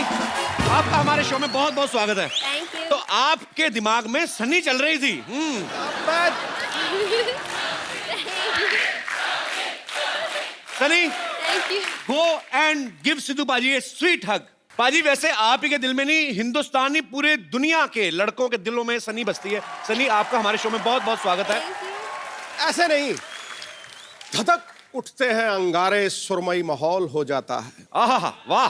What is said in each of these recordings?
आपका हमारे शो में बहुत बहुत स्वागत है। Thank you. तो आपके दिमाग में सनी चल रही थी। Sunny, thank you. Go and give Sidhu paaji A sweet हग। पाजी, वैसे आप ही के दिल में नहीं, हिंदुस्तानी पूरे दुनिया के लड़कों के दिलों में सनी बसती है। सनी, आपका हमारे शो में बहुत बहुत स्वागत है। Thank you. ऐसे नहीं, धधक उठते हैं अंगारे, सुरमई माहौल हो जाता है। आहा, वाह।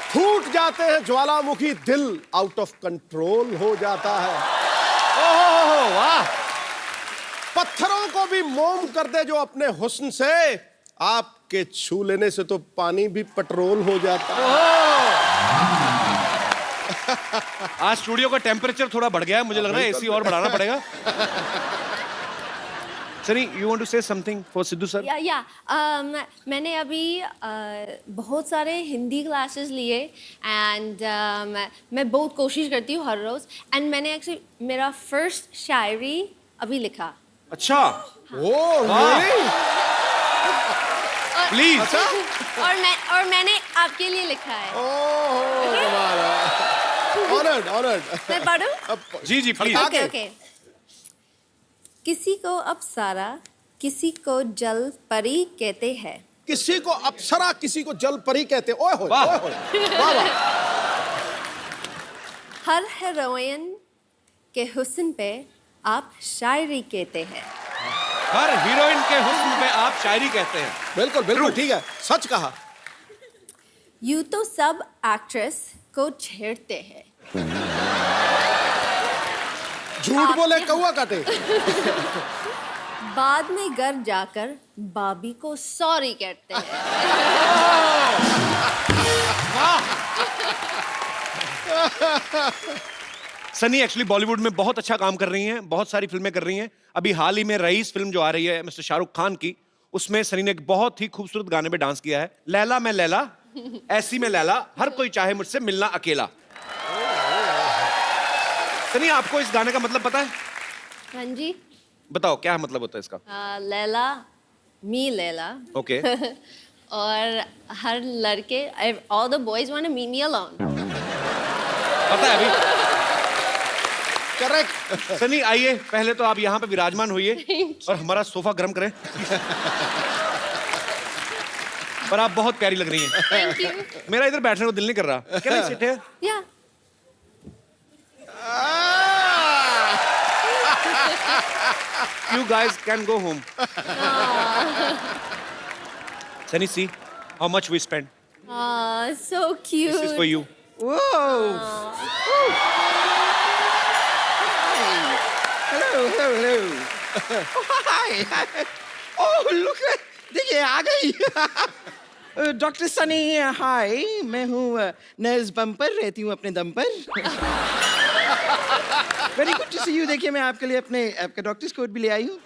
फूट जाते हैं ज्वालामुखी, दिल आउट ऑफ कंट्रोल हो जाता है। ओह वाह। पत्थरों को भी मोम कर दे जो अपने हुस्न से, आपके छू लेने से तो पानी भी पेट्रोल हो जाता है। आज स्टूडियो का टेम्परेचर थोड़ा बढ़ गया है, मुझे लग रहा है एसी और बढ़ाना पड़ेगा। Sunny, you want to say something for Sidhu sir? मैंने अभी बहुत सारे हिंदी क्लासेस लिए एंड मैं बहुत कोशिश करती हूँ हर रोज एंड मैंने एक्चुअली मेरा फर्स्ट शायरी अभी लिखा। अच्छा, ओह वाह। really? प्लीज। और मैंने आपके लिए लिखा है। ओह कमाल है। Honored. मैं पढ़ूं? जी जी प्लीज। Okay. ओके। किसी को अप्सरा, किसी को जल परी कहते हैं। किसी को अप्सरा, किसी को जल परी कहते। ओए होए, वाह। ओए होए, वाह वाह। हर हीरोइन के हुस्न पे आप शायरी कहते हैं। हर हीरोइन के हुस्न पे आप शायरी कहते हैं। बिल्कुल बिल्कुल ठीक है, सच कहा। यूं तो सब एक्ट्रेस को छेड़ते हैं। झूठ बोले कौवा काटे। बाद में घर जाकर बाबी को सॉरी कहते हैं। सनी एक्चुअली बॉलीवुड में बहुत अच्छा काम कर रही हैं, बहुत सारी फिल्में कर रही हैं। अभी हाल ही में रईस फिल्म जो आ रही है मिस्टर शाहरुख खान की, उसमें सनी ने एक बहुत ही खूबसूरत गाने पे डांस किया है। लैला मैं लैला, ऐसी मैं लैला, हर कोई चाहे मुझसे मिलना अकेला। सनी, आपको इस गाने का मतलब पता है? हाँ जी। बताओ क्या मतलब होता है इसका? लैला मी लैला। ओके। और हर लड़के all the boys want to meet me alone. पता है अभी? करेक्ट। सनी, आइए पहले तो आप यहाँ पे विराजमान होइए और हमारा सोफा गर्म करें। पर आप बहुत प्यारी लग रही हैं। Thank you. मेरा इधर बैठने को दिल नहीं कर रहा। Can I sit here? या You guys can go home. Sunny, see how much we spent. so cute. This is for you. Whoa! Hello. Oh, hi. Oh, look at, देखिए आ गई। डॉक्टर सनी, हाय, मैं हूँ नर्स बम्पर, रहती हूँ अपने दम पर। Very good to see you. देखिए मैं आपके लिए अपने आपका डॉक्टर्स कोट भी ले आई हूँ।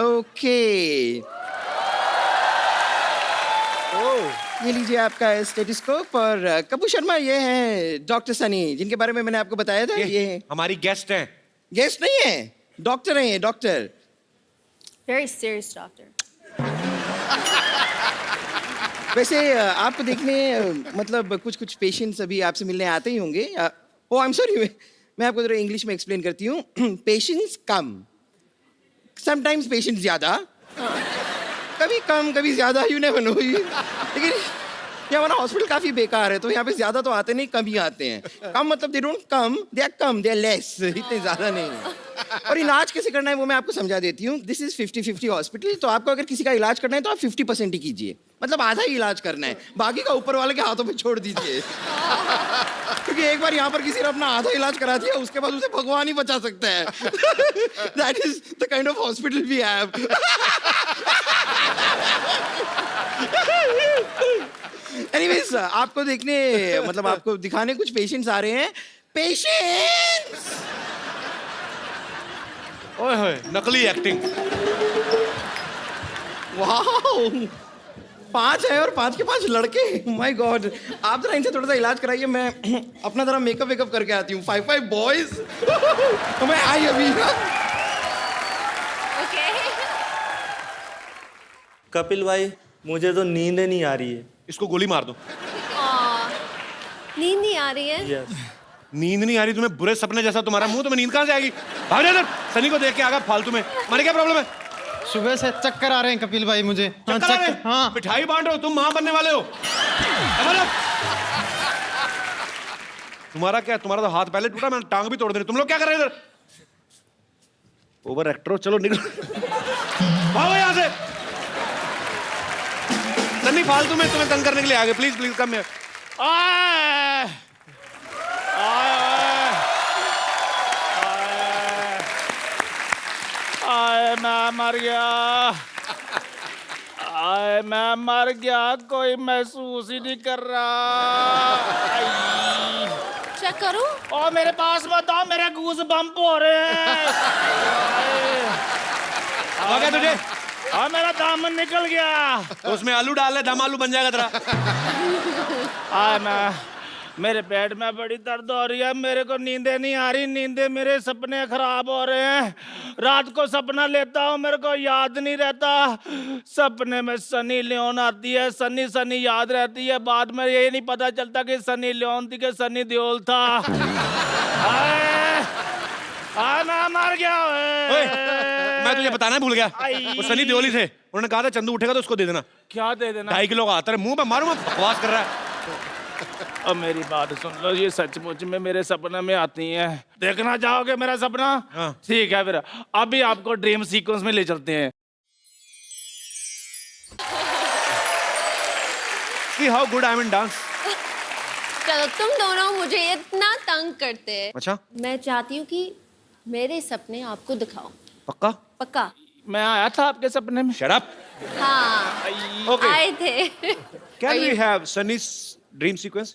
ओके, ये लीजिए आपका स्टेथोस्कोप। और कपूर शर्मा, ये हैं डॉक्टर सनी, जिनके बारे में मैंने आपको बताया था। ये हैं हमारी गेस्ट हैं। गेस्ट नहीं है, डॉक्टर हैं ये, डॉक्टर। Very serious doctor. वैसे आपको देखने मतलब कुछ पेशेंट्स अभी आपसे मिलने आते ही होंगे। ओह आई एम सॉरी, मैं आपको जरा इंग्लिश में एक्सप्लेन करती हूँ। पेशेंट्स कम, समटाइम्स पेशेंट्स ज़्यादा, कभी कम कभी ज़्यादा, यू नेवर नो। लेकिन ये हमारा हॉस्पिटल काफ़ी बेकार है, तो यहाँ पे ज़्यादा तो आते नहीं, कम ही आते हैं। कम मतलब they don't come, they are come, they are less, इतने ज़्यादा नहीं। और इलाज कैसे करना है वो मैं आपको समझा देती हूँ। This is 50-50 hospital. तो आपको अगर किसी का इलाज करना है तो आप 50% ही कीजिए, मतलब आधा ही इलाज करना है, बाकी का ऊपर वाले के हाथों में छोड़ दीजिए। क्योंकि एक बार यहाँ पर किसी ने अपना आधा इलाज करा दिया, उसके बाद उसे भगवान ही बचा सकता है। That is the kind of hospital we have. Anyways, आपको देखने मतलब आपको दिखाने कुछ पेशेंट्स आ रहे हैं। पेशेंट्स, ओए होए, नकली एक्टिंग। वाओ, 5 है और 5 के 5 लड़के। माय गॉड, आप जरा इनसे थोड़ा सा इलाज कराइए, मैं अपना जरा मेकअप वेकअप करके आती हूँ। 5 बॉयज। तो मैं आई अभी। Okay. कपिल भाई मुझे तो नींद नहीं आ रही है। इसको गोली मार दो। नींद नहीं आ रही है? यस। नींद नहीं आ रही तुम्हें? बुरे सपने जैसा तुम्हारा मुंह, तुम्हें नींद कहाँ से आएगी? भाग जा इधर। सनी को देख के आगा फालतू में। मारे क्या प्रॉब्लम है? सुबह से चक्कर आ रहे हैं कपिल भाई मुझे। हाँ, चक्कर आ रहे हैं? हाँ। मिठाई बांट रहे हो तुम, मां बनने वाले हो। समझ लो। तुम्हारा क्या, तुम्हारा तो हाथ पहले टूटा, मैंने टांग भी तोड़ दी। तुम लोग क्या कर रहे हो इधर? ओवर एक्टर हो, चलो निकलो। भागो यहाँ से। सन्नी फालतू में तुम्हें तंग करने के लिए आ गए। Please please come here. आए मैं मर गया। आए मैं मर गया, कोई महसूस ही नहीं कर रहा। चेक करूं? और मेरे पास मत आओ, मेरे गूज बम्प हो रहे हैं। आ गया तुझे? हाँ मेरा दामन निकल गया। तो उसमें आलू डाल ले, दम आलू बन जाएगा तेरा। आए मैं, मेरे पेट में बड़ी दर्द हो रही है, मेरे को नींदें नहीं आ रही, नींदें मेरे सपने खराब हो रहे हैं। रात को सपना लेता हूँ, मेरे को याद नहीं रहता। सपने में सनी लियोन आती है, सनी सनी याद रहती है, बाद में ये नहीं पता चलता कि सनी लियोन थी कि सनी देओल था। मैं मर गया। ओए, मैं तुझे बताना भूल गया। आई। वो सनी देओल ही थे। उन्होंने कहा था चंदू उठेगा तो उसको दे देना। क्या दे देना? 2.5 किलो का आता है। मुंह पे मारू, मैं बकवास कर रहा है। अब मेरी बात सुन लो, ये सचमुच में मेरे सपने में आती हैं। देखना चाहोगे मेरा सपना? हाँ। ठीक है, फिर अभी आपको ड्रीम सीक्वेंस में ले चलते हैं। See how good I am in dance. चलो तुम दोनों मुझे इतना तंग करते हैं। अच्छा, मैं चाहती हूँ कि मेरे सपने आपको दिखाओ। पक्का? पक्का? मैं आया था आपके सपने में। Shut up. हाँ, Okay. आए थे। Can we have Sunny's dream sequence?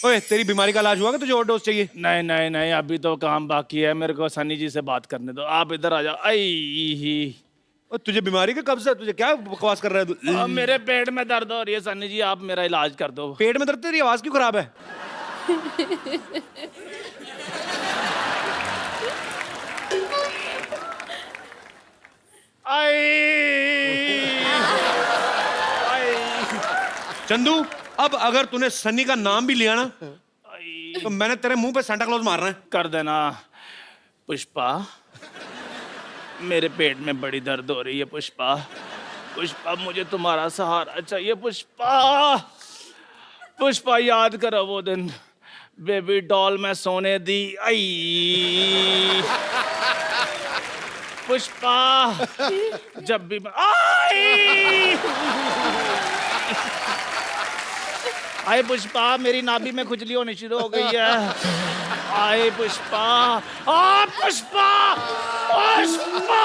ओए, तेरी बीमारी का इलाज हुआ कि तुझे और डोज चाहिए? नहीं नहीं नहीं, अभी तो काम बाकी है, मेरे को सनी जी से बात करने दो। आप इधर आ जाओ। आई और तुझे बीमारी का कब से? तुझे क्या बकवास कर रहा है तू? अब मेरे पेट में दर्द हो रही है सनी जी, आप मेरा इलाज कर दो। पेट में दर्द? तेरी आवाज क्यों खराब है? चंदू, अब अगर तूने सनी का नाम भी लिया ना तो मैंने तेरे मुंह पे सांता क्लॉज मारना है। कर देना। पुष्पा, मेरे पेट में बड़ी दर्द हो रही है। पुष्पा, पुष्पा मुझे तुम्हारा सहारा चाहिए। पुष्पा, पुष्पा याद करो वो दिन बेबी डॉल में सोने दी। आई पुष्पा, जब भी आई आए पुष्पा, मेरी नाभि में खुजली होनी शुरू हो गई है। आए पुष्पा, आ पुष्पा, पुष्पा,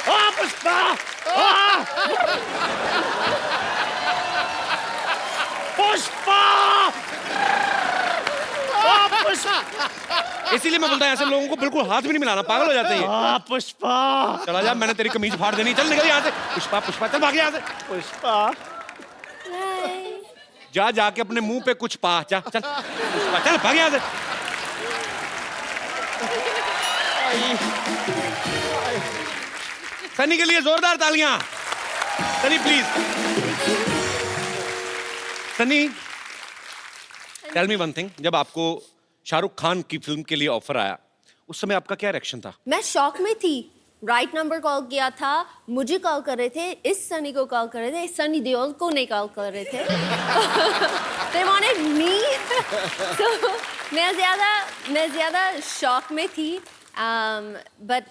आ पुष्पा, पुष्पा, पुष्पा। इसीलिए मैं बोलता हूँ ऐसे लोगों को बिल्कुल हाथ भी नहीं मिलाना, पागल हो जाते हैं। पुष्पा, चला जा, मैंने तेरी कमीज फाड़ देनी। चल निकल यहाँ से। पुष्पा, पुष्पा, चल भाग यहाँ से। पुष्पा। जा जाके अपने मुंह पे कुछ पा। जा चल पुष्पा, चल भाग यहाँ से। सनी के लिए जोरदार तालियां। Sunny please. Sunny, tell me one thing, जब आपको शाहरुख खान की फिल्म के लिए ऑफर आया उस समय आपका क्या रिएक्शन था? मैं शॉक में थी। राइट नंबर कॉल किया था, मुझे कॉल कर रहे थे, इस सनी को कॉल कर रहे थे, सनी देओल को नहीं कॉल कर रहे थे। They wanted me. So, मैं ज़्यादा शॉक में थी, but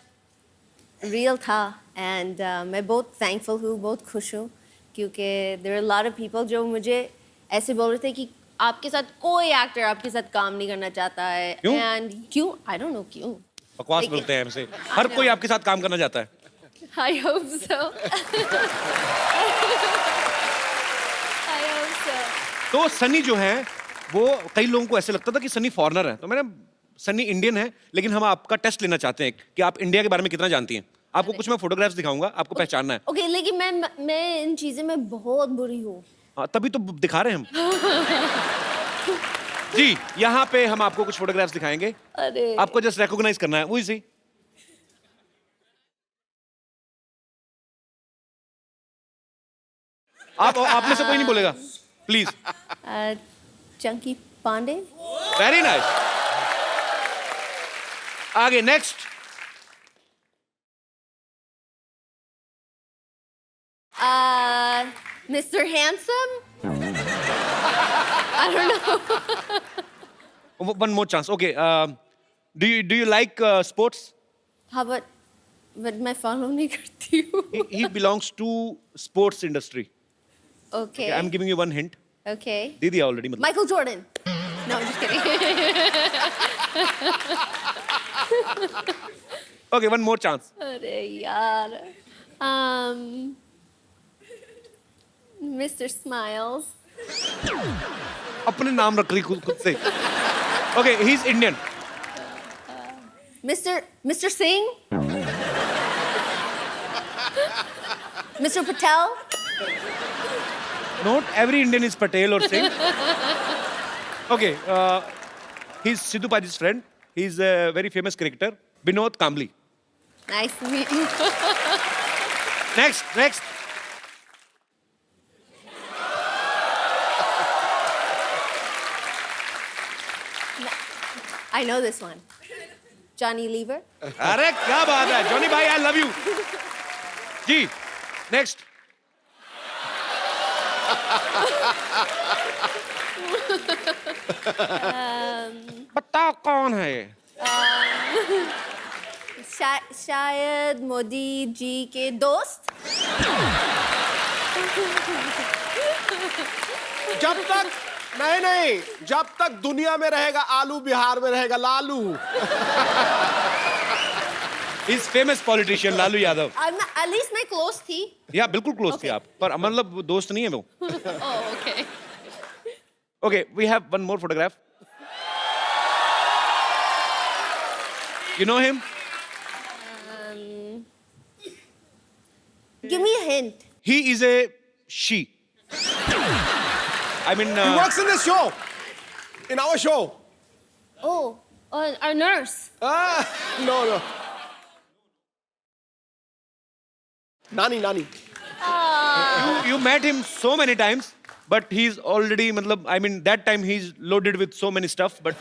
रियल था। एंड मैं बहुत थैंकफुल हूँ, बहुत खुश हूँ, क्योंकि there are a lot of people जो मुझे ऐसे बोल रहे थे कि आपके साथ कोई एक्टर आपके साथ काम नहीं करना चाहता है। क्यों? एंड क्यों? आई डोंट नो क्यों। बकवास लेकिन- बोलते हैं हमसे। हर कोई आपके साथ काम करना चाहता है। I hope so. I hope so. तो सनी जो है वो, कई लोगों को ऐसे लगता था कि सनी फॉरेनर है, तो मैंने, सनी इंडियन है, लेकिन हम आपका टेस्ट लेना चाहते हैं कि आप इंडिया के बारे में कितना जानती हैं। आपको कुछ मैं फोटोग्राफ्स दिखाऊंगा, आपको पहचानना है। Okay, लेकिन मैं इन चीज़ों में बहुत बुरी हूँ। हाँ, तभी तो दिखा रहे हैं हम। जी यहाँ पे हम आपको कुछ फोटोग्राफ्स दिखाएंगे अरे आपको जस्ट रिकॉग्नाइज करना है वही सी आप में से कोई नहीं बोलेगा please Chunky Pandey very nice आगे next Mr. Handsome? I don't know. one more chance okay do you like sports How about but मैं follow नहीं करती हूँ. he belongs to sports industry Okay. I'm giving you one hint Okay. दे दिया already मतलब Michael Jordan. No, I'm just kidding. okay one more chance अरे यार. Mr. Smiles. अपने नाम रख रही खुद से okay he's Indian Mr. Singh. Mr. Patel. not every Indian is Patel or Singh okay he's Sidhu Paji's friend he's a very famous cricketer Vinod Kambli Nice to meet you. next I know this one. Johnny Lever. अरे क्या बात है जॉनी भाई I love you ji next बताओ कौन है ये शायद मोदी जी के दोस्त. जब तक नहीं जब तक दुनिया में रहेगा आलू बिहार में रहेगा Lalu. Is famous politician Lalu Yadav At least मैं close थी. या बिल्कुल क्लोज थी Okay. आप पर मतलब वो दोस्त नहीं है वो Oh, okay. Okay we have one more photograph you know him Give me a hint. He is a she I mean He works in this show. In our show. Oh, our nurse. No. Nani. you met him so many times but he's already मतलब I mean that time he's loaded with so many stuff but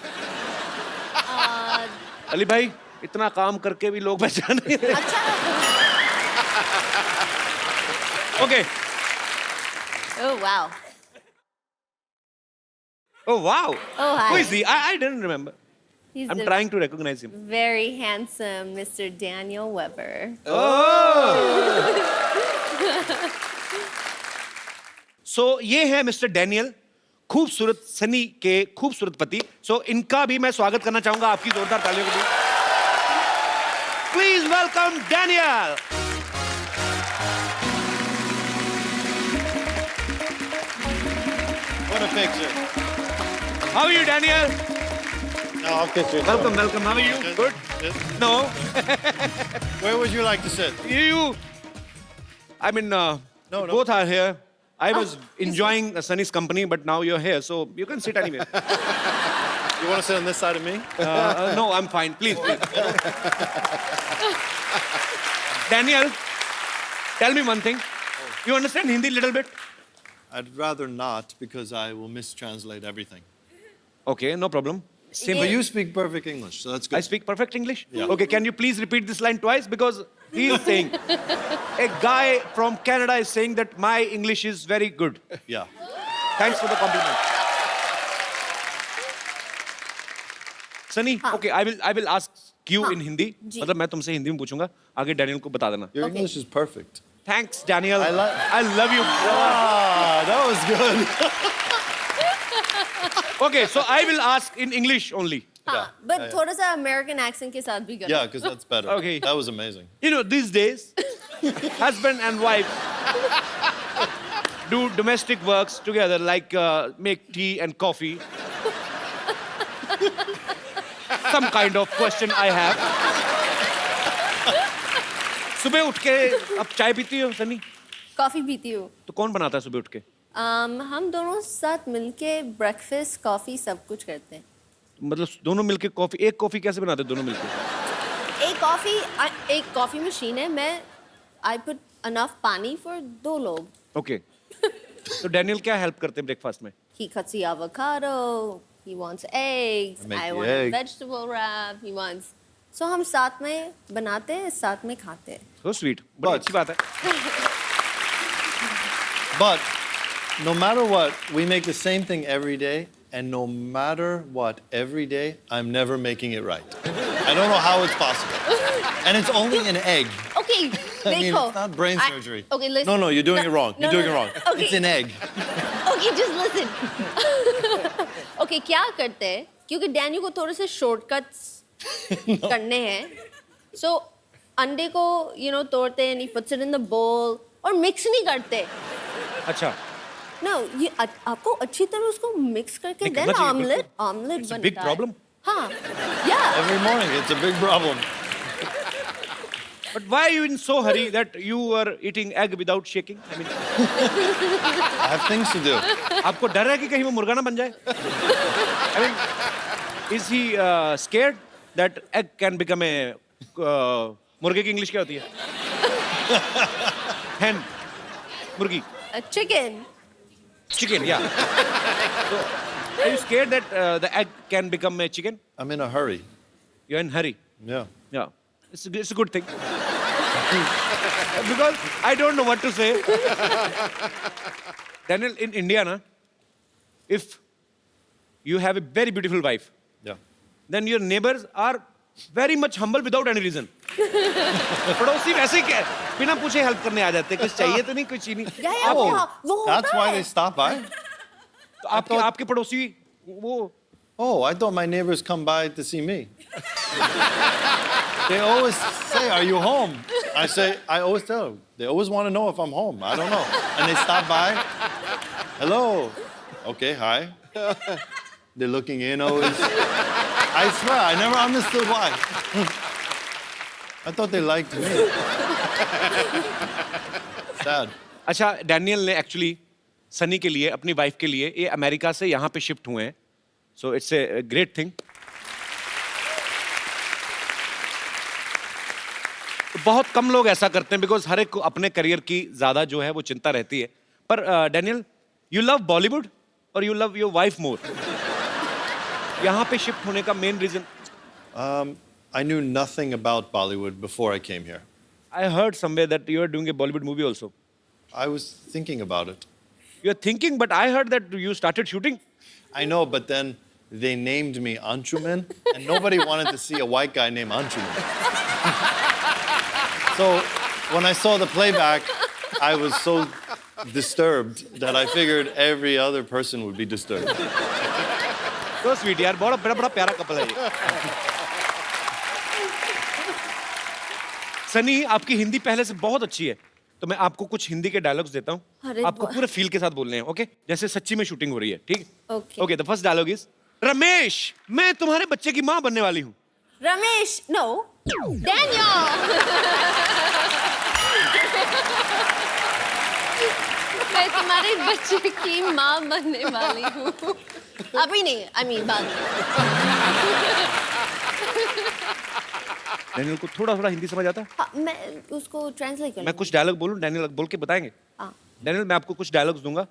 Ali भाई इतना काम करके भी लोग पहचान नहीं रहे अच्छा. okay Oh wow. oh wow Oh hi. who is he I didn't remember He's I'm the trying to recognize him very handsome Mr. Daniel Weber. सो ये है मिस्टर डैनियल खूबसूरत सनी के खूबसूरत पति सो इनका भी मैं स्वागत करना चाहूंगा आपकी जोरदार तालियों के लिए please welcome Daniel What a picture. How are you Daniel No, I'll pitch it. Welcome how are you good Yes. No Where would you like to sit? you I mean no. both are here I was enjoying Sunny's company but now you're here so you can sit anywhere You want to sit on this side of me? no I'm fine please Daniel tell me one thing you understand Hindi little bit I'd rather not because I will mistranslate everything. okay no problem same But you speak perfect English, so that's good. I speak perfect English Yeah. okay can you please repeat this line twice because he's saying a guy from Canada is saying that my English is very good Yeah. thanks for the compliment Sunny okay I will ask you in Hindi जी. मतलब मैं तुमसे हिंदी में पूछूंगा आगे Daniel को बता देना Your Okay. English is perfect. thanks Daniel I I love you Ah, that was good. okay so I will ask in English only हाँ, but थोड़ा सा American accent के साथ भी करो. Yeah, because that's better. Okay. That was amazing. you know these days husband and wife do domestic works together like make tea and coffee some kind of question I have सुबह उठ के अब चाय पीती हो सनी Coffee पीती हूँ. तो कौन बनाता है सुबह उठ के हम दोनों साथ मिलके ब्रेकफास्ट कॉफ़ी सब कुछ करते हैं। मतलब दोनों मिलके कॉफी, एक कॉफी कैसे बनाते हैं दोनों मिलके? एक कॉफ़ी मशीन है, मैं आई पुट अनफ पानी फॉर 2 लोग। ओके। तो डैनियल क्या हेल्प करते हैं ब्रेकफास्ट में? He cuts the avocado, he wants eggs, I make I the want a egg. vegetable wrap, he wants... So हम साथ में बनाते हैं, साथ में खाते हैं। So sweet, बड़ी But- अच्छी बात है। But no matter what, we make the same thing every day, and no matter what, every day, I'm never making it right. I don't know how it's possible. And it's only an egg. Okay, I mean, देखो। it's not brain I- surgery. Okay, listen. No, you're doing it wrong. No, You're doing no, it no. wrong. Okay. It's an egg. Okay, just listen. Okay, क्या करते हैं? क्योंकि Daniel को थोड़े से shortcuts करने हैं। So अंडे को तोड़ते हैं, he puts it in the bowl और मिक्स नहीं करते। अच्छा, No, ये आपको अच्छी तरह उसको मिक्स करके नहीं, देन करना चाहिए, ऑमलेट बिल्कुल। ऑमलेट It's a बनता big है। problem. हाँ, yeah. Every morning, it's a big problem. but why are you in so hurry that you are eating egg without shaking? I mean, I have things to do. आपको डर है कि कहीं वो मुर्गा ना बन जाए? I mean, is he scared that egg can become a मुर्गे की इंग्लिश क्या होती है? Hen, मुर्गी, Chicken. chicken, yeah. So, are you scared that the egg can become a chicken? I'm in a hurry. You're in hurry. Yeah. Yeah, it's a good thing. Because I don't know what to say. Daniel, in India, na, if you have a very beautiful wife, Yeah. then your neighbors are very much humble without any reason. पड़ोसी वैसे ही क्या बिना पूछे help करने आ जाते हैं, कुछ चाहिए तो नहीं, कुछ ही नहीं। Yeah, yeah, Oh, वो होता that's why है। they stop by? तो आपके पड़ोसी वो Oh, I thought my neighbors come by to see me. They always say, "Are you home?" I always tell them. They always want to know if I'm home. I don't know. And they stop by. Hello. Okay, hi. They're looking in always. I swear, I never understood why. I thought they liked me. Sad. अच्छा, Daniel ने actually Sunny के लिए, अपनी wife के लिए, ये America से यहाँ पे शिफ्ट हुए हैं, so it's a great thing. बहुत कम लोग ऐसा करते हैं बिकॉज हर एक को अपने करियर की ज्यादा जो है वो चिंता रहती है। पर डैनियल, यू लव बॉलीवुड और you love your wife more? यहाँ पे शिफ्ट होने का main reason? I knew nothing about Bollywood before I came here. I heard somewhere that you are doing a Bollywood movie also. I was thinking about it. You are thinking, but I heard that you started shooting. I know, but then they named me Anshuman, and nobody wanted to see a white guy named Anshuman. So when I saw the playback, I was so disturbed that I figured every other person would be disturbed. तो sweet यार, बड़ा बड़ा बड़ा प्यारा couple है ये। सनी, आपकी हिंदी पहले से बहुत अच्छी है, तो मैं आपको कुछ हिंदी के डायलॉग्स देता हूँ, अरे आपको पूरे फील के साथ बोलने हैं, ओके? जैसे सच्ची में शूटिंग हो रही है, ठीक? Okay. Okay, the first dialogue is, Ramesh, मैं तुम्हारे बच्चे की माँ बनने वाली हूँ। Ramesh, no, Daniel. मैं तुम्हारे बच्चे की माँ बनने वाली हूँ। अभी नहीं, I mean बाद में। डैनियल को थोड़ा थोड़ा हिंदी समझ आता है? हाँ, मैं उसको ट्रांसलेट कर मैं कुछ डायलॉग बोलूँ, डैनियल बोल के बताएंगे? हाँ। डैनियल, मैं आपको कुछ डायलॉग्स दूंगा,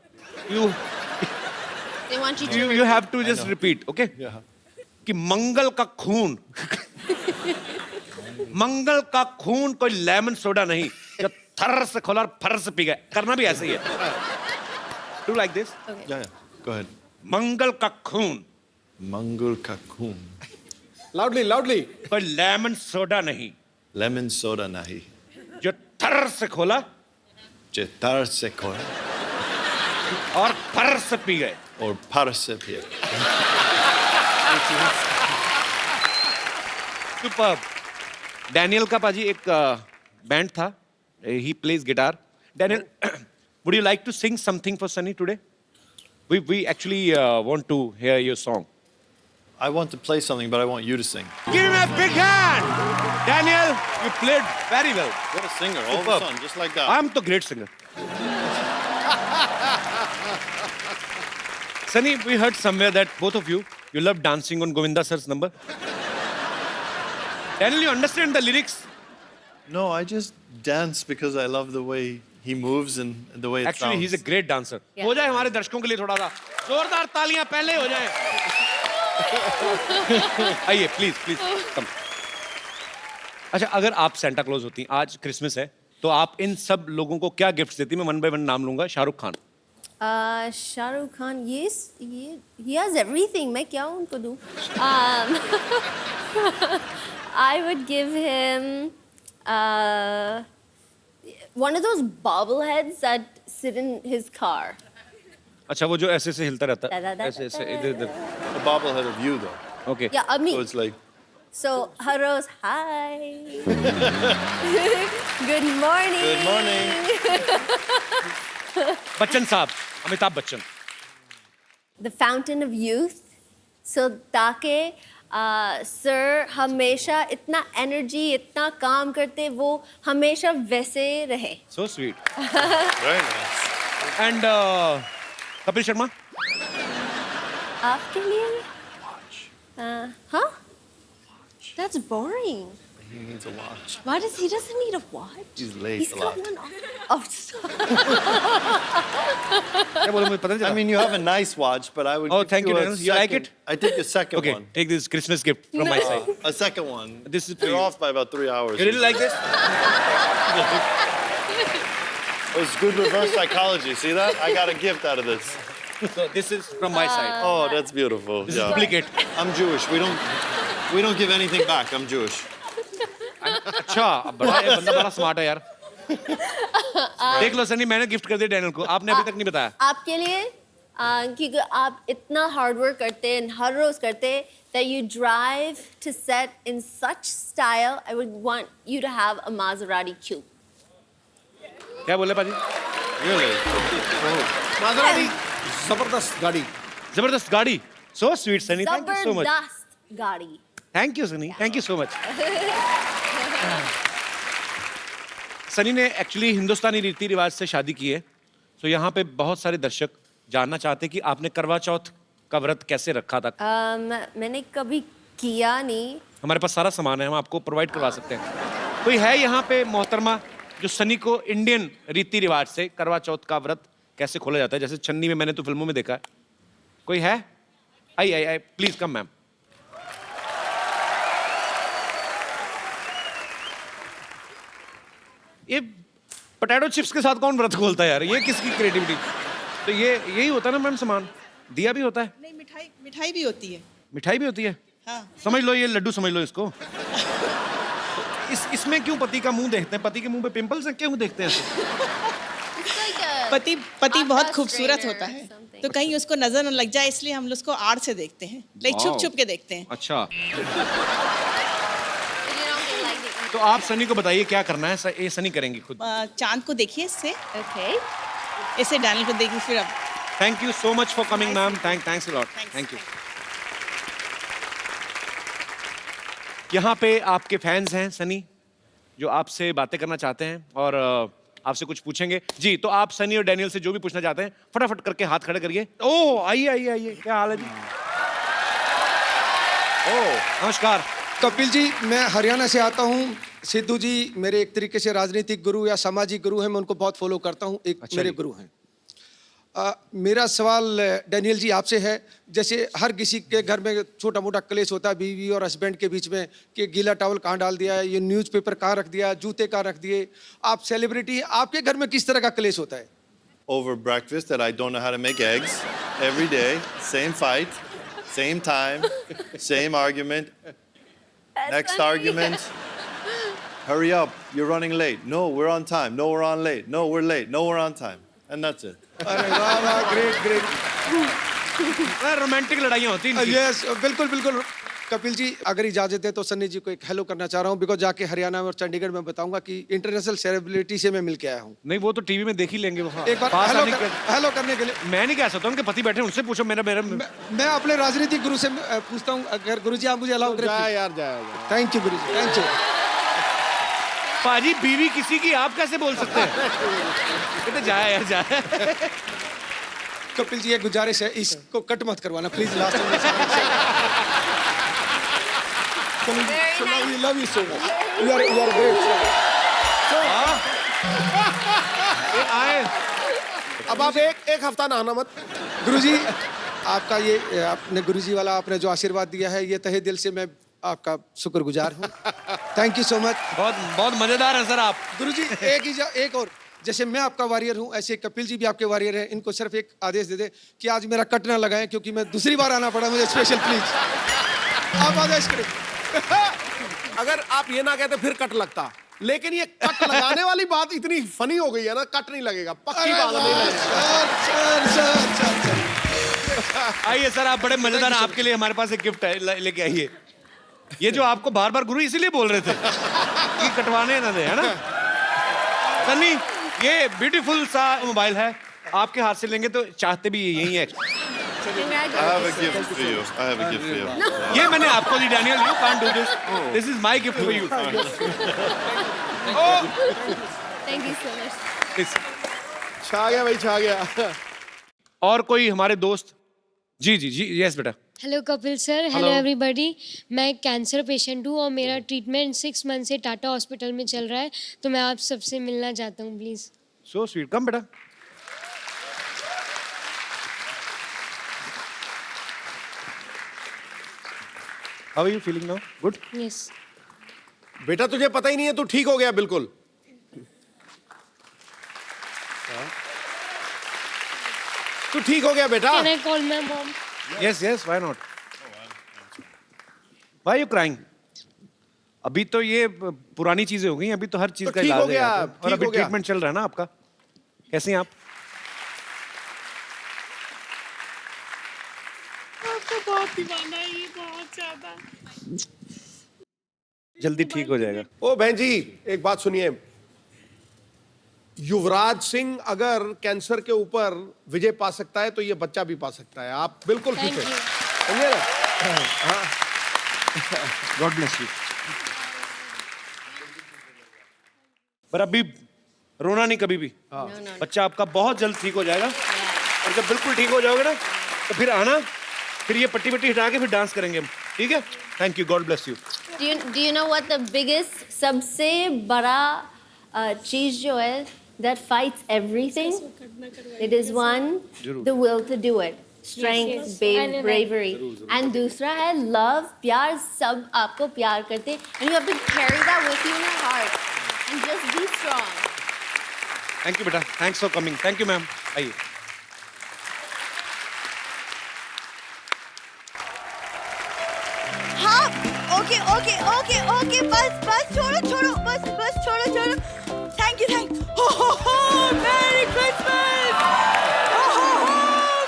They want you to you have to just repeat, okay? Yeah. कि मंगल का खून मंगल का खून कोई लेमन सोडा नहीं जो थर से खोला और फर से पी गए। करना भी ऐसे ही है। Do like this. Yeah. Go ahead. मंगल का खून Mangal Kakun. Loudly loudly. कोई लेमन सोडा नहीं Lemon soda nahi. जो थर से खोला Chetar se koi. और फर से पी गए। Or parse pia. Superb. Daniel का पाजी एक बैंड था, he plays guitar. Daniel, would you like to sing something for Sunny today? We actually want to hear your song. I want to play something, but I want you to sing. Give him a big hand. Daniel, you played very well. What a singer, all of a Superb. sudden, just like that. I'm the great singer. Sunny, we heard somewhere that both of you love dancing on Govinda sir's number. Daniel, you understand the lyrics? No, I just dance because I love the way he moves and the way it Actually, sounds. he's a great dancer. Yeah. हो जाए हमारे दर्शकों के लिए थोड़ा सा जोरदार तालियां पहले हो जाए. आइए, प्लीज कम. अच्छा, अगर आप सेंटा क्लॉज होती, आज क्रिसमस है, तो आप इन सब लोगों को क्या गिफ्ट देती? मैं वन बाय वन नाम लूंगा. शाहरुख खान. शाहरुख खान, ये he has everything. मैं क्या उनको दूँ? I would give him one of those bobbleheads that sit in his car. अच्छा, वो जो ऐसे हिलता रहता है, Da-da-da-da-da. ऐसे इधर. A bobblehead of you, though. Okay. Yeah, me. So it's like, So, Haros, hi. Good morning. good morning. Bachchan साहब, Amitabh Bachchan. The fountain of youth. So, ताकि सर हमेशा इतना एनर्जी, इतना काम करते, वो हमेशा वैसे रहे. So sweet. Very nice. And Kapil Sharma. आपके लिए? Huh? That's boring. He needs a watch. Why he doesn't need a watch? He's late He's a got lot. one off. क्या बोले, मुझे पता नहीं I चला. mean, you have a nice watch, but I would. Oh, give thank you, a Daniel. You like second- it? I take a second Okay, one. take this Christmas gift from my side. A second one. This is for You're you. off by about 3 hours. You really like this? Oh, it's good reverse psychology. See that? I got a gift out of this. So this is from my side. Oh, that's beautiful. This is Yeah. duplicate. I'm Jewish. We don't give anything back. I'm Jewish. अच्छा, बड़ा ये बंदा बड़ा smart है यार. देख लो सनी, मैंने gift कर दिया डैनियल को. आपने अभी तक नहीं बताया. आपके लिए क्योंकि आप इतना हार्ड वर्क करते हैं, हर रोज करते हैं, that you drive to set in such style. I would want you to have a Maserati coupe. क्या बोले पाजी? Really? माजराती जबरदस्त गाड़ी. जबरदस्त गाड़ी. So sweet, Sunny. Thank you so much. जबरदस्त गाड़ी. Thank you, Sunny. Thank you so much. Sunny ने एक्चुअली हिंदुस्तानी रीति रिवाज से शादी की है. तो यहाँ पे बहुत सारे दर्शक जानना चाहते हैं कि आपने करवा चौथ का व्रत कैसे रखा था. मैंने कभी किया नहीं. हमारे पास सारा सामान है, हम आपको प्रोवाइड करवा सकते हैं. कोई है यहाँ पे मोहतरमा जो सनी को इंडियन रीति रिवाज से करवा चौथ का व्रत कैसे खोला जाता है, जैसे चन्नी में मैंने तो फिल्मों में देखा है. कोई है? आई प्लीज कम मैम. ये पोटैटो चिप्स के साथ कौन व्रत खोलता है यार? ये किसकी क्रिएटिविटी? तो ये यही होता है ना मैम, सामान दिया भी होता है, नहीं, मिठाई भी होती है. मिठाई भी होती है. हाँ. समझ लो, ये लड्डू समझ लो इसको. इसमें क्यों पति का मुंह देखते हैं? पति के मुंह पे पिंपल्स हैं, क्यों देखते हैं ऐसे? पति बहुत खूबसूरत होता है, तो कहीं उसको नजर न लग जाए, इसलिए हम उसको आड़ से देखते हैं, लाइक छुप छुप के देखते हैं. अच्छा, तो आप सनी को बताइए क्या करना है. ये सनी करेंगी खुद. चांद को देखिए इससे, Okay. इसे डैनियल को देखिए, फिर अब thank you so much for coming ma'am. Thanks a lot. Thanks. Thank you. यहाँ पे आपके फैंस हैं सनी, जो आपसे बातें करना चाहते हैं और आपसे कुछ पूछेंगे. जी, तो आप सनी और डैनियल से जो भी पूछना चाहते हैं फटाफट करके हाथ खड़े करिए. ओह, आइए. क्या हाल है जी? ओह, नमस्कार. कपिल जी, मैं हरियाणा से आता हूँ. सिद्धू जी मेरे एक तरीके से राजनीतिक गुरु या सामाजिक गुरु हैं, मैं उनको बहुत फॉलो करता हूँ. एक अच्छा मेरे जी. गुरु हैं. मेरा सवाल डैनियल जी आपसे है, जैसे हर किसी के घर में छोटा मोटा क्लेश होता है बीवी और हस्बैंड के बीच में, कि गीला टॉवल कहाँ डाल दिया है, ये न्यूज़पेपर कहाँ रख दिया, जूते कहाँ रख दिए. आप सेलिब्रिटी हैं, आपके घर में किस तरह का क्लेश होता है? Over breakfast that I don't know how to make eggs every day. Same fight, same time, same argument. Next funny. argument. Hurry up, you're running late. No, we're on time. No, we're on late. No, we're late. No, we're on time. And that's it. अरे वाह वाह, great. Romantic लड़ाइयाँ होती हैं. Yes, बिल्कुल. कपिल जी, अगर इजाजत है तो सन्नी जी को एक हेलो करना चाह रहा हूँ, बिकॉज जाके हरियाणा में और चंडीगढ़ में बताऊंगा कि इंटरनेशनल सेलिब्रिटी से मैं मिल के आया हूँ. नहीं, वो तो टीवी में देख ही लेंगे. वो एक बार पास आने हेलो करने के लिए मैं नहीं कह सकता. उनके पति बैठे हैं, उनसे पूछो. मेरा मैं अपने राजनीतिक गुरु से पूछता हूँ, अगर गुरु जी आप मुझे अलाउ जाए करें. यार, जाए. Thank you Guru ji, thank you. पाजी, बीवी किसी की आप कैसे बोल सकते हैं? कहते जाए यार, जाए. कपिल जी एक गुजारिश है, इसको कट मत करवाना प्लीज लास्ट में। Love you so much, you are great. आए अब आप एक हफ्ता नहाना मत। गुरुजी आपका ये आपने गुरुजी वाला आपने जो आशीर्वाद दिया है, ये तहे दिल से मैं आपका शुक्रगुजार हूँ। Thank you so much. बहुत बहुत मजेदार है सर आप। गुरुजी एक और, जैसे मैं आपका वॉरियर हूँ ऐसे कपिल जी भी आपके वॉरियर हैं। इनको सिर्फ एक आदेश दे दे कि आज मेरा कट ना लगाएं, क्योंकि मैं दूसरी बार आना पड़ा मुझे स्पेशल, प्लीज आप आदेश करें। अगर आप ये ना कहते फिर कट लगता, लेकिन ये कट लगाने वाली बात इतनी फनी हो गई है ना, कट नहीं लगेगा, पक्की बात नहीं लगेगा। आइए सर, आप बड़े मजेदार हैं। आपके लिए हमारे पास एक गिफ्ट है, लेके आइए। ये जो आपको बार बार गुरु इसीलिए बोल रहे थे कि कटवाने ना दे, है ना सन्नी? ये ब्यूटीफुल सा मोबाइल है, आपके हाथ से लेंगे तो चाहते भी यही है। I have a gift for you. I have a gift for you. ये मैंने आपको दी, Daniel. You can't do this, this is my gift for you. Thank you so much. छा गया भाई, छा गया। और कोई हमारे दोस्त? जी जी जी, यस बेटा। Hello Kapil sir, hello everybody. मैं एक कैंसर पेशेंट हूँ और मेरा ट्रीटमेंट 6 मंथ से टाटा हॉस्पिटल में चल रहा है, तो मैं आप सबसे मिलना चाहता हूँ प्लीज़। सो स्वीट, कम बेटा। How are you feeling now? Good? Yes. बेटा तुझे पता ही नहीं है, तू ठीक हो गया बिल्कुल। तू ठीक हो गया बेटा। Can I call my mom? Yes yes, why not? Why you crying? अभी तो ये पुरानी चीजें हो गई, अभी तो हर चीज तो का ठीक इलाज हो गया, है। ठीक और अभी हो गया। ट्रीटमेंट चल रहा है ना आपका। कैसे हैं आप? बहुत दीवाना है ये, बहुत ज्यादा। जल्दी ठीक हो जाएगा। ओ बहन जी, एक बात सुनिए। युवराज सिंह अगर कैंसर के ऊपर विजय पा सकता है तो ये बच्चा भी पा सकता है। आप बिल्कुल ठीक है, समझे ना? हाँ। God bless you. पर अभी रोना नहीं कभी भी। बच्चा आपका बहुत जल्द ठीक हो जाएगा। और जब बिल्कुल ठीक हो जाओगे ना, तो फिर आना, फिर ये पट्टी पट्टी हटा के फिर डांस करेंगे हम, ठीक है? Thank you, God bless you. Do you know what the biggest, सबसे बड़ा चीज जो है that fights everything? It is one, the will to do it, strength, bravery, and दूसरा है love, प्यार। सब आपको प्यार करते हैं, and you have to carry that with you in your heart and just be strong. Thank you बेटा, thanks for coming. Thank you ma'am. आइए। हाँ, ओके ओके ओके ओके, बस बस छोड़ो छोड़ो, बस बस छोड़ो छोड़ो। Thank you, thank merry Christmas,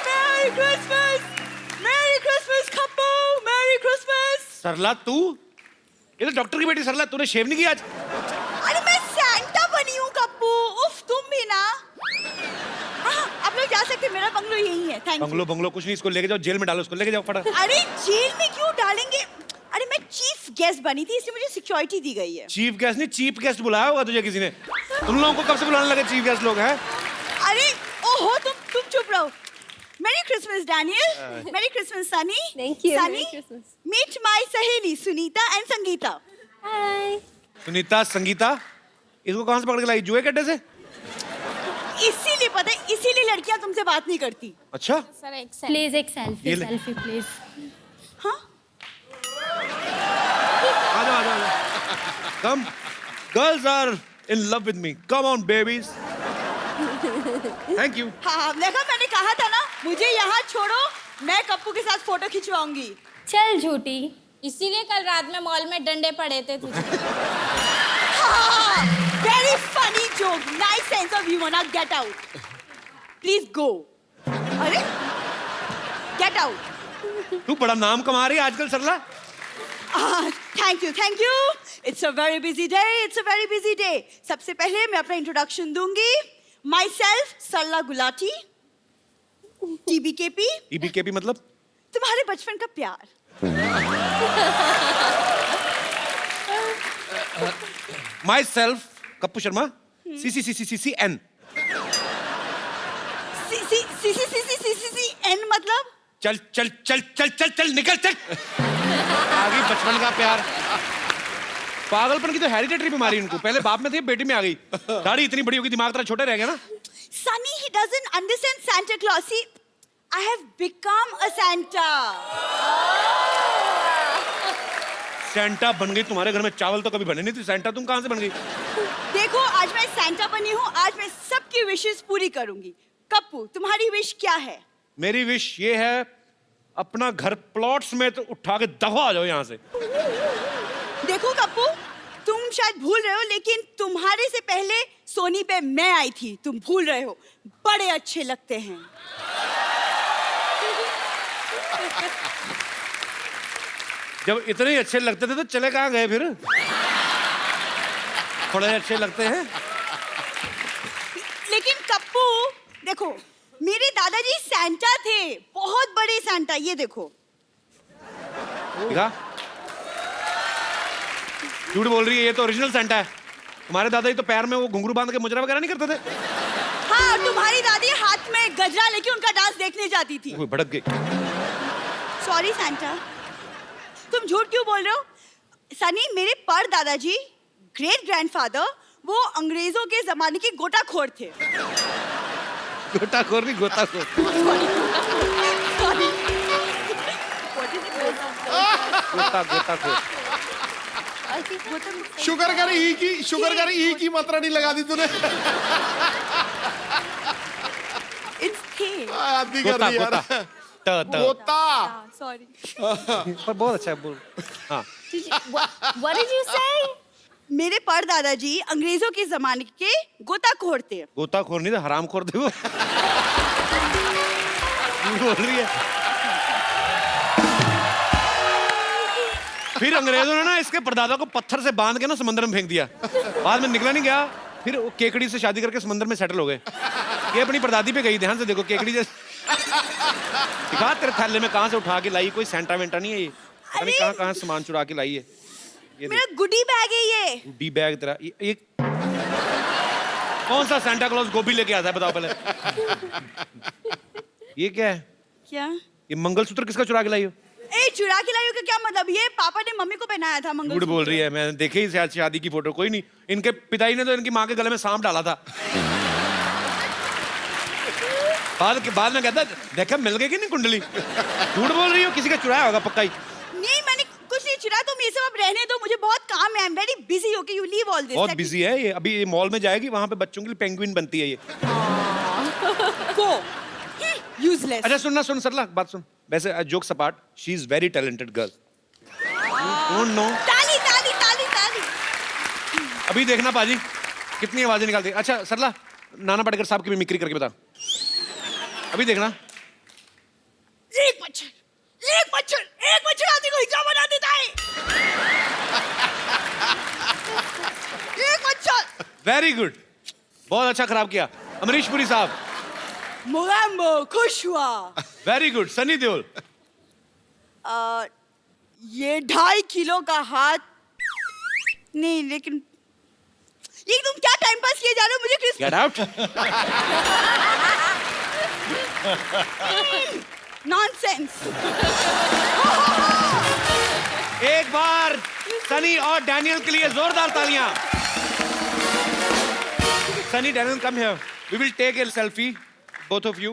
merry Christmas, merry Christmas Kappu, merry Christmas. Sarla तू? ये तो डॉक्टर की बेटी सरला, तूने शेव नहीं किया आज? अरे मैं सैंटा बनी हूँ कप्पू, उफ तुम भी ना। हाँ, आप लोग जा सकते हैं, मेरा बंगलो यही है। Thank you. बंगलो कुछ नहीं, इसको लेके जाओ, जेल में डालो, इसको लेके जाओ फटा। अरे जेल में क्यों डालेंगे? अरे मैं चीफ गेस्ट बनी थी, इसलिए मुझे सिक्योरिटी दी गई है। चीफ गेस्ट नहीं, चीफ गेस्ट बुलाया होगा तुझे किसी ने। तुम लोगों को कब से बुलाने लगे चीफ गेस्ट लोग हैं? अरे ओहो, तुम चुप रहो। मेरी क्रिसमस डैनियल, मेरी Christmas Sunny. Thank you. Sunny, Merry Christmas. Meet my सहेली सुनीता एंड संगीता। Hi. सुनीता, संगीता, इसको कहाँ से पकड़ के लाई? जुए कड्डे से? इसीलिए पता है, इसीलिए लड़कियां तुमसे बात नहीं करती। अच्छा। सर एक Please एक selfie, ये ले। selfie please. हाँ, आ जाओ। Come, girls are in love with me. Come on, babies. Thank you. हाँ, देखा मैंने कहा था ना, मुझे यहाँ छोड़ो, मैं कप्पू के साथ फोटो खिंचवाऊंगी। चल झूठी। इसीलिए कल रात में मॉल में डंडे पड़े थे तुझे। Very funny joke, nice sense of humour. Now get out, please go. अरे गेट आउट। तू बड़ा नाम कमा रही है आजकल Sarla. Thank you, thank you. It's a very busy day, it's a very busy day. सबसे पहले मैं अपना इंट्रोडक्शन दूंगी। Myself Sarla Gulati, TBKP, EBKP मतलब? तुम्हारे बचपन का प्यार। Myself Kappu Sharma, CCCCCN। सी चल चल चल चल चल चल निकल चल। आ गई बचपन का प्यार। पागलपन की तो हेरिडिटरी बीमारी इनको, पहले बाप में थी बेटी में आ गई। दाढ़ी इतनी बड़ी होगी, दिमाग तरह छोटे रह गया ना। Sunny, he doesn't understand Santa Claus. See, I have become a Santa. Santa बन गई, तुम्हारे घर में चावल तो कभी बने नहीं थे, सेंटा तुम कहां से बन गई? देखो, आज मैं सेंटा बनी हूँ, आज मैं सबकी विशेस पूरी करूंगी। कप्पू, तुम्हारी विश क्या है? मेरी विश ये है, अपना घर प्लॉट्स में तो उठा के दफा आ जाओ यहाँ से। देखो कप्पू, तुम शायद भूल रहे हो, लेकिन तुम्हारे से पहले सोनी पे मैं आई थी। तुम भूल रहे हो, बड़े अच्छे लगते हैं। जब इतने अच्छे लगते थे तो चले कहाँ गए फिर? थोड़े अच्छे लगते हैं। लेकिन कप्पू देखो, मेरे दादाजी सैंटा थे, बहुत बड़े सैंटा। ये देखो। देखा? झूठ बोल रही है, ये तो ओरिजिनल सैंटा है। तुम्हारे दादाजी तो पैर में वो घुंघरू बांध के मुजरा वगैरह नहीं करते थे? हाँ, तुम्हारी दादी हाथ में गजरा लेके उनका डांस देखने जाती थी। वो भड़क गई। सॉरी सैंटा, तुम झूठ क्यों बोल रहे हो? सनी, मेरे पर दादाजी, ग्रेट ग्रैंडफादर, वो अंग्रेजों के जमाने के गोताखोर थे। गोताखोर नहीं, गोताखोर। गोताखोर। शुगर कर ई की मात्रा नहीं लगा दी तूने। आदमी कर दी यार। गोता। सॉरी। पर बहुत अच्छा है, बोल। हाँ। What did you say? मेरे पर दादाजी अंग्रेजों के जमाने के गोताखोर थे। गोताखोर नहीं, तो हरामखोर थे वो। बोल रही है। फिर अंग्रेजों ने ना इसके परदादा को पत्थर से बांध के ना समंदर में फेंक दिया। बाद में निकला नहीं गया, फिर वो केकड़ी से शादी करके समंदर में सेटल हो गए। ये अपनी परदादी पे गई, ध्यान से देखो, केकड़ी जैसे। दिखा तेरे थैले में कहां से उठा के लाई, कोई सेंटा वेंटा नहीं है ये। पता नहीं कहां सामान चुरा के लाई है। ये मेरा गुडी बैग है ये। गुडी बैग तेरा ये कौन सा सेंटा क्लॉज गोभी लेके आता है, बताओ पहले। ये क्या है? क्या? ये मंगलसूत्र किसका चुरा के लाई हो? ए, चुरा के लाई हो का क्या मतलब? ये पापा ने मम्मी को पहनाया था मंगलसूत्र। झूठ बोल रही है, मैंने देखे ही शादी की फोटो। कोई नहीं, इनके पिताजी ने तो इनकी माँ के गले में सांप डाला था। बाद में कहता देखा मिल गई कि नहीं कुंडली। झूठ बोल रही हो, किसी का चुराया होगा पक्का ही। नहीं, मैंने कुछ नहीं चुराया। तुम ये सब अब रहने दो, मुझे बहुत काम है। I am very busy. Okay, you leave all this. बहुत बिजी है ये। अभी ये मॉल में जाएगी, वहां पे बच्चों के लिए पेंगुइन बनती है ये। गो यूजलेस। अच्छा सुन सरला, बात सुन। वैसे jokes apart, she is very talented girl. Don't know. ताली ताली ताली ताली। अभी देखना पाजी कितनी आवाजें निकालती है। अच्छा सरला, नाना पाटेकर साहब की मिमिक्री करके बता। अभी देखना। एक मच्छर आदमी को हिजड़ा बना देता है। एक मच्छर। वेरी गुड, बहुत अच्छा खराब किया। अमरीश पुरी साहब। मोगैम्बो खुश हुआ। Very good. सनी देओल। ये 2.5 किलो का हाथ नहीं, लेकिन ये तुम क्या टाइम पास किए जा रहे हो? मुझे गेट आउट। नॉनसेंस। एक बार सनी और डैनियल के लिए जोरदार तालियां। Sunny, Daniel, come here. We will take a selfie, both of you.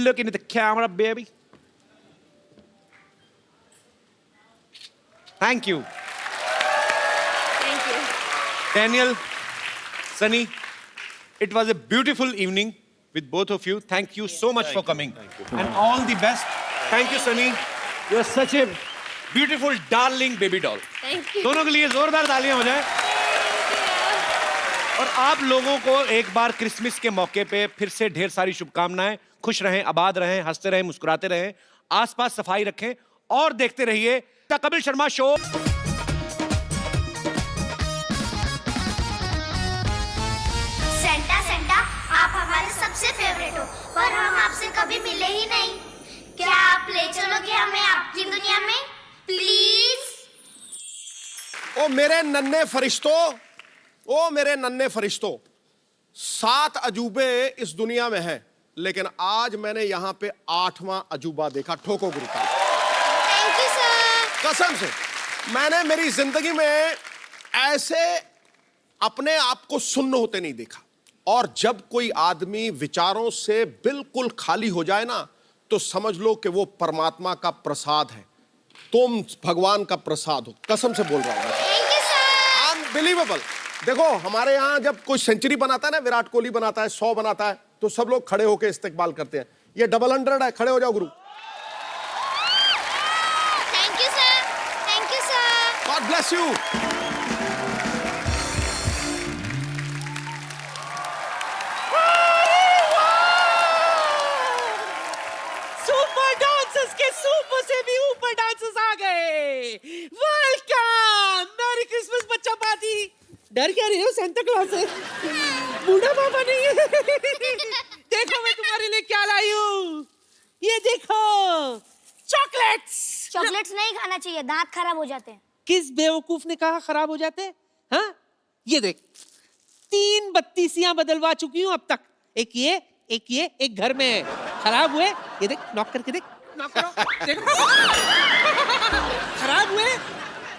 Look into the camera, baby. Thank you. Thank you. Daniel, Sunny, it was a beautiful evening with both of you. Thank you so much for coming. And all the best. Thank you, Sunny. You are such a beautiful, darling baby doll. Thank you. दोनों के लिए जोरदार तालियां हो जाए। और आप लोगों को एक बार क्रिसमस के मौके पे फिर से ढेर सारी शुभकामनाएं। खुश रहें, आबाद रहें, हंसते रहें, मुस्कुराते रहें, आसपास सफाई रखें और देखते रहिए the Kapil Sharma show. Santa Santa, आप हमारे सबसे फेवरेट हो, पर हम आपसे कभी मिले ही नहीं। क्या आप ले चलोगे हमें आपकी दुनिया में, प्लीज? ओ मेरे नन्हे फरिश्तों, 7 अजूबे इस दुनिया में हैं। लेकिन आज मैंने यहाँ पे 8वां अजूबा देखा। ठोको गुरु ताली। Thank you sir. कसम से मैंने मेरी जिंदगी में ऐसे अपने आप को सुन्न होते नहीं देखा। और जब कोई आदमी विचारों से बिल्कुल खाली हो जाए ना, तो समझ लो कि वो परमात्मा का प्रसाद है। तुम भगवान का प्रसाद हो, कसम से बोल रहा हूं। Thank you sir. अनबिलीवेबल। देखो हमारे यहाँ जब कोई सेंचुरी बनाता है ना, विराट कोहली बनाता है, 100 बनाता है, तो सब लोग खड़े होकर इस्तेकबाल करते हैं। ये डबल 100 है, खड़े हो जाओ गुरु। Thank you sir. Thank you sir. God bless you. Super dancers के सुपर से भी ऊपर डांसर्स आ गए। वेलकम, मैरी क्रिसमस बच्चा पार्टी। डर क्या रही हो सेंटा क्लॉज से? बूढ़ा बाबा नहीं है। देखो मैं तुम्हारे लिए क्या लाई हूँ। ये देखो, चॉकलेट्स। चॉकलेट्स नहीं खाना चाहिए, दांत खराब हो जाते हैं। किस बेवकूफ ने कहा खराब हो जाते हैं? हाँ, ये देख, 3 बत्तीसियां बदलवा चुकी हूँ अब तक। एक ये, एक घर में है। खराब हुए, ये देख, नॉक करके देख, नॉक करो, देखो। खराब हुए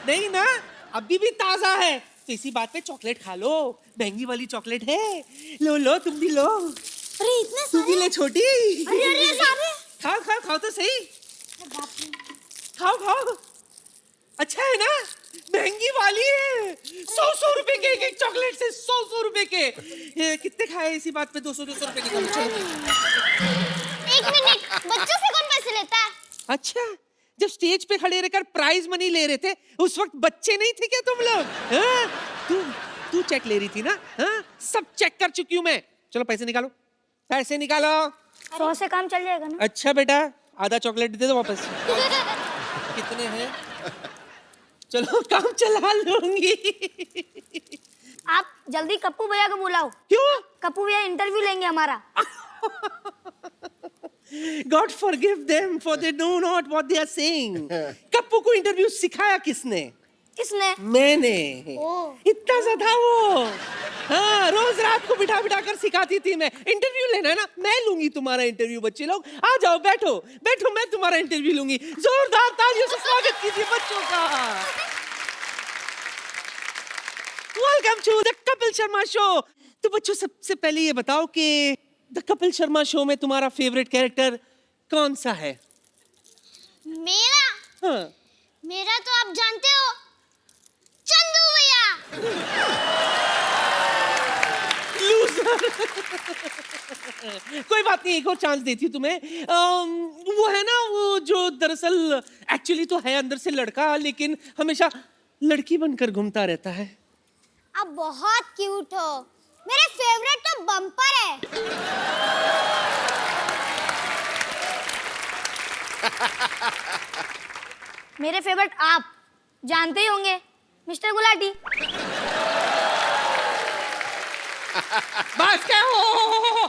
नहीं ना, अभी भी ताजा है। तो इसी बात पे चॉकलेट खा लो, महंगी वाली चॉकलेट है। लो लो, तुम भी लो। अरे इतने तू भी ले छोटी। अरे अरे सारे। खाओ खाओ खाओ तो सही। खाओ खाओ, अच्छा है ना, महंगी वाली है। 100 रुपए के एक चॉकलेट से 100 रुपए के। कितने खाए इसी बात पे? 200 रुपए के। एक मिनट, बच्चों से कौन पैसे लेता है? अच्छा, जब स्टेज पे खड़े रहकर प्राइज मनी ले रहे थे, उस वक्त बच्चे नहीं थे क्या तुम लोग? तू चेक ले रही थी ना? हाँ, सब चेक कर चुकी हूँ मैं। चलो पैसे निकालो, पैसे निकालो। 100 से काम चल जाएगा ना? अच्छा बेटा, आधा चॉकलेट दे दो वापस। कितने हैं? चलो काम चला लूंगी। आप जल्दी कप्पू भैया को बुलाओ। क्यों? कप्पू भैया इंटरव्यू लेंगे हमारा। God forgive them for they know not what they are saying. Kappu को इंटरव्यू सिखाया किसने? किसने? मैंने। ओह। इतना सा था वो। हाँ, रोज रात को बिठा बिठा कर सिखाती थी मैं। इंटरव्यू लेना है ना, मैं लूंगी तुम्हारा इंटरव्यू। बच्चे लोग आ जाओ, बैठो बैठो, मैं तुम्हारा इंटरव्यू लूंगी। जोरदार तालियों से स्वागत कीजिए बच्चों का। Welcome to the Kapil Sharma show. तो बच्चों, सबसे पहले ये बताओ कि द कपिल शर्मा शो में तुम्हारा फेवरेट कैरेक्टर कौन सा है? मेरा? हाँ। मेरा तो आप जानते हो, चंदू भैया। लूजर। कोई बात नहीं, एक और चांस देती हूँ तुम्हें। वो है ना, वो जो दरअसल एक्चुअली तो है अंदर से लड़का, लेकिन हमेशा लड़की बनकर घूमता रहता है। आप बहुत क्यूट हो। मेरे फेवरेट तो बम्पर है। मेरे फेवरेट आप जानते ही होंगे, मिस्टर गुलाटी। बस क्या हो,